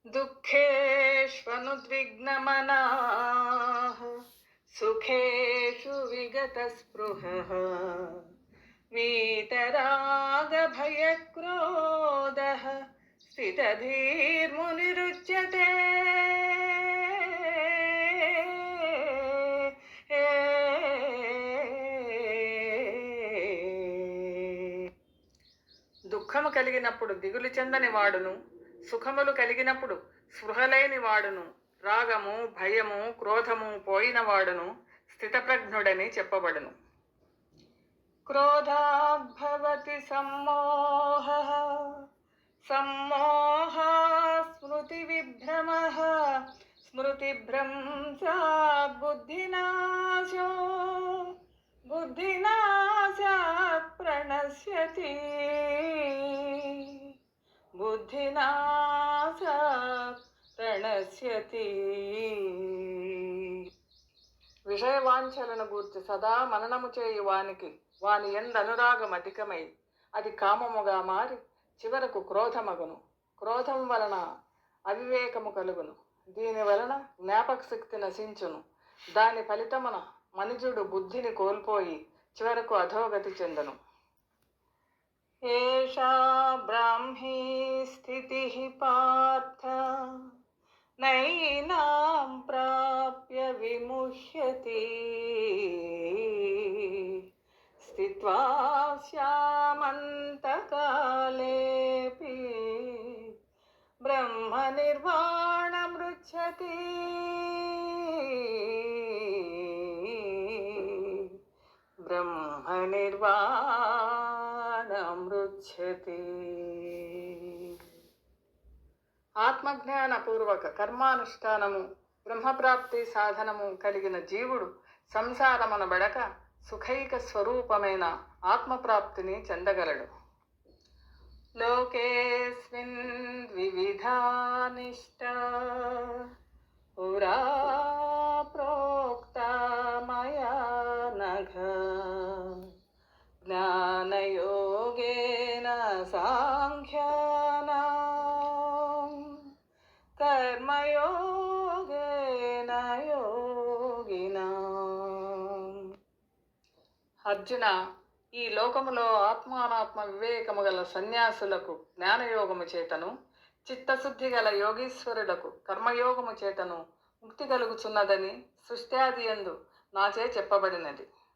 దుఃఖేష్వనుద్విగ్నమనాః సుఖేషు విగతస్పృహః వీతరాగభయక్రోధః స్థితధీర్మునిరుచ్యతే. దుఃఖము కలిగినప్పుడు దిగులు చెందని వాడును, సుఖములు కలిగినప్పుడు స్పృహలేని వాడును, రాగము భయము క్రోధము పోయిన వాడును స్థితప్రజ్ఞుడని చెప్పబడును. క్రోధాద్భవతి సమ్మోహః, సమ్మోహాత్ స్మృతి విభ్రమః, స్మృతిభ్రంశాత్ బుద్ధినాశో, బుద్ధినాశాత్ ప్రణశ్యతి, బుద్ధినాశాత్ ప్రణశ్యతి. విషయవాంఛలను గూర్చి సదా మననము చేయు వానికి వాని యందు అనురాగం అధికమై అది కామముగా మారి చివరకు క్రోధమగును. క్రోధం వలన అవివేకము కలుగును. దీని వలన జ్ఞాపక శక్తి నశించును. దాని ఫలితమున మనుజుడు బుద్ధిని కోల్పోయి చివరకు అధోగతి చెందను. ఏషా బ్రాహ్మీ స్థితి పార్థ నైనాం ప్రాప్య విముహ్యతి, స్థిత్వా స్యామంతకాలేపి బ్రహ్మ నిర్వాణమృచ్ఛతి, బ్రహ్మ నిర్వాణమృచ్ఛతి. ఆత్మజ్ఞానపూర్వక కర్మానుష్ఠానము బ్రహ్మప్రాప్తి సాధనము కలిగిన జీవుడు సంసారమున బడక సుఖైక స్వరూపమైన ఆత్మప్రాప్తిని చెందగలడు. లోకేస్మిన్ వివిధా నిష్టా పురా ప్రోక్తా మయా నఘ, జ్ఞానయోగేన సాంఖ్యానాం కర్మయోగేన యోగినాం. అర్జున, ఈ లోకములో ఆత్మానాత్మ వివేకము గల సన్యాసులకు జ్ఞానయోగము చేతను, చిత్తశుద్ధి గల యోగీశ్వరులకు కర్మయోగము చేతను ముక్తి కలుగుచున్నదని సృష్ట్యాది యందు నాచే చెప్పబడినది.